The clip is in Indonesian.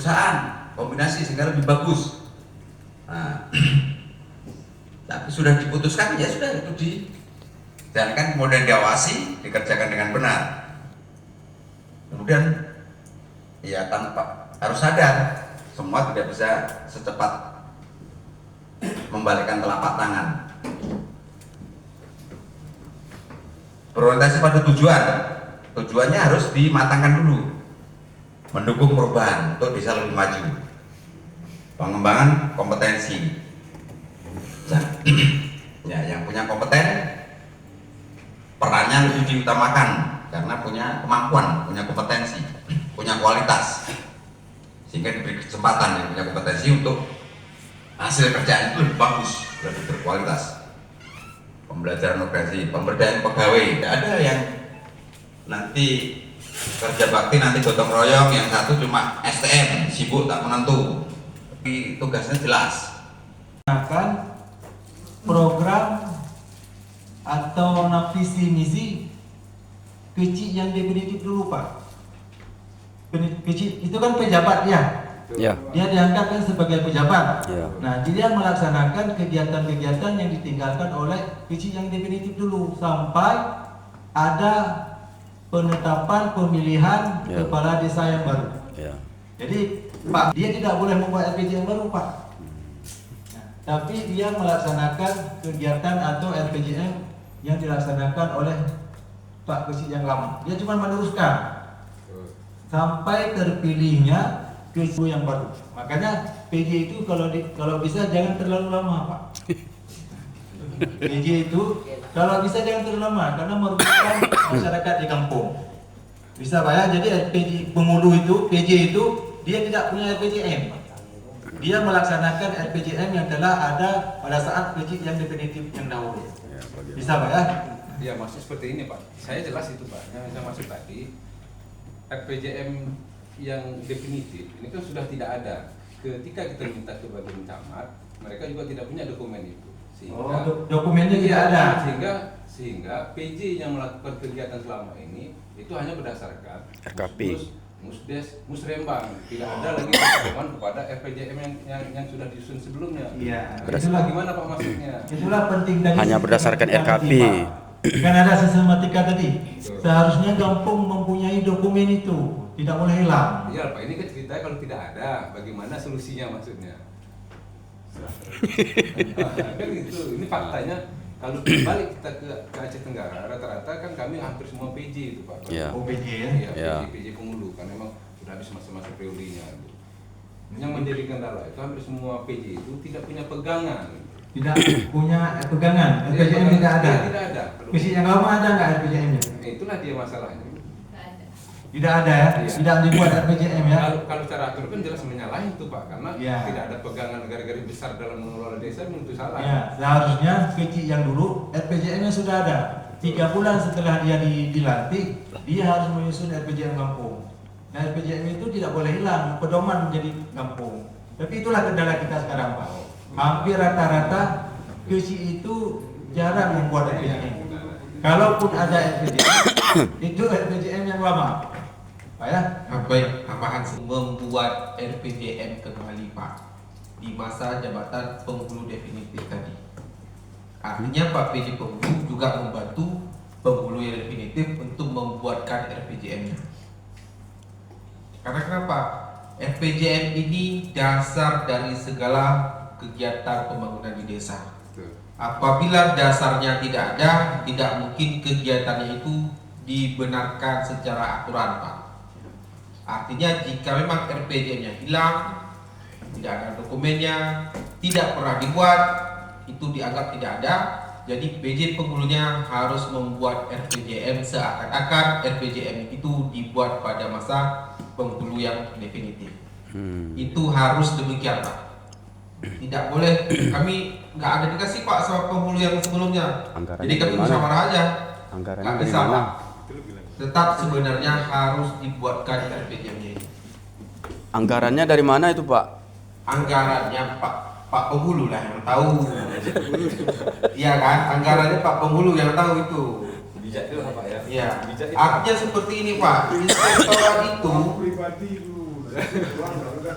perusahaan kombinasi sehingga lebih bagus. Nah, tapi sudah diputuskan ya sudah itu dijalankan, kemudian diawasi, dikerjakan dengan benar. Kemudian ya tanpa harus sadar semua tidak bisa secepat membalikkan telapak tangan. Berorientasi pada tujuan, tujuannya harus dimatangkan dulu, mendukung perubahan untuk bisa lebih maju, pengembangan kompetensi. Ya, yang punya kompeten perannya lebih diutamakan karena punya kemampuan, punya kompetensi, punya kualitas, sehingga diberi kesempatan yang punya kompetensi untuk hasil kerjaan itu lebih bagus, lebih berkualitas. Pembelajaran organisasi, pemberdayaan pegawai, tidak ada yang nanti kerja bakti nanti gotong royong, yang satu cuma STM, sibuk tak menentu, tapi tugasnya jelas. Akan program atau visi misi kecil yang definitif dulu Pak. Kecil itu kan pejabat ya. Ya. Dia diangkat kan sebagai pejabat. Ya. Nah, jadi dia melaksanakan kegiatan-kegiatan yang ditinggalkan oleh kecil yang definitif dulu sampai ada penetapan pemilihan Ya. kepala desa yang baru. Ya. Jadi Pak, dia tidak boleh membuat RPJM baru Pak. Nah, tapi dia melaksanakan kegiatan atau RPJM yang dilaksanakan oleh Pak Kecil yang lama. Dia cuma meneruskan sampai terpilihnya Kecil yang baru. Makanya PJ itu kalau bisa jangan terlalu lama Pak. PJ itu kalau bisa jangan terlalu lama karena merugikan masyarakat di kampung. Bisa Pak ya. Jadi PJ pengulu itu, PJ itu dia tidak punya RPJM. Dia melaksanakan RPJM yang telah ada pada saat PJ yang definitif yang dahulu. Bisa Pak ya? Ya maksud seperti ini Pak. Saya jelas itu Pak. Yang saya maksud tadi RPJM yang definitif ini kan sudah tidak ada. Ketika kita minta ke bagian camat, mereka juga tidak punya dokumen itu. Sehingga dokumennya tidak ada. Sehingga PJ yang melakukan kegiatan selama ini itu hanya berdasarkan RKP. Musdes, Musrembang, tidak ada lagi pertemuan kepada RPJM yang sudah disusun sebelumnya. Iya. Nah, itulah gimana Pak maksudnya? Itulah penting tadi. Hanya berdasarkan RKP. Kan ada sistematika tadi. Seharusnya kampung mempunyai dokumen itu, tidak boleh hilang. Iya Pak, ini kan ceritanya kalau tidak ada, bagaimana solusinya maksudnya? Kan gitu, ini faktanya. Kalau balik kita ke Aceh Tenggara, rata-rata kan kami hampir semua PJ itu Pak. Ya. Oh, PJ ya? Iya, Ya. PJ pengulu, kan memang sudah habis masa-masa periodenya. Yang menjadi kendala itu hampir semua PJ itu tidak punya pegangan. Tidak punya pegangan. RPJM tidak ada. Tidak ada. Kecil yang lama ada nggak RPJM-nya? Itulah dia masalahnya. Tidak ada ya? Iya. Tidak dibuat RPJM ya? Kalau cara atur kan jelas menyalahi itu Pak, karena Iya. tidak ada pegangan negara-negara besar dalam mengelola desa itu salah. Ya, seharusnya kecil yang dulu RPJM-nya sudah ada. 3 bulan setelah dia dilantik, dia harus menyusun RPJM kampung. Nah, RPJM itu tidak boleh hilang, pedoman menjadi kampung. Tapi itulah kendala kita sekarang Pak. Hampir rata-rata kecil itu jarang membuat RPJM. Kalaupun ada RPJM, itu RPJM yang lama. Pak ya? Baik, Pak Hans membuat RPJM kembali Pak di masa jabatan penghulu definitif tadi. Artinya Pak PJ Penghulu juga membantu penghulu yang definitif untuk membuatkan RPJM-nya. Karena kenapa? RPJM ini dasar dari segala kegiatan pembangunan di desa. Apabila dasarnya tidak ada, tidak mungkin kegiatannya itu dibenarkan secara aturan Pak. Artinya jika memang RPJM-nya hilang, tidak ada dokumennya, tidak pernah dibuat, itu dianggap tidak ada. Jadi PJ penghulunya harus membuat RPJM seakan-akan RPJM itu dibuat pada masa penghulu yang definitif. Itu harus demikian Pak. Tidak boleh, kami nggak ada dikasih Pak sama penghulu yang sebelumnya. Anggarannya Jadi kami dari mana? musyawarah aja. Anggarannya Nggak dari bisa mana? Pak. Tetap sebenarnya harus dibuatkan RPJM-nya ini. Anggarannya dari mana itu Pak? Anggarannya Pak Penghulu lah yang tahu. Iya kan, anggarannya Pak Penghulu yang tahu itu. Bijak itu apa ya? Iya. Bijak itu Artinya seperti ini Pak, inspektorat itu Uang juga.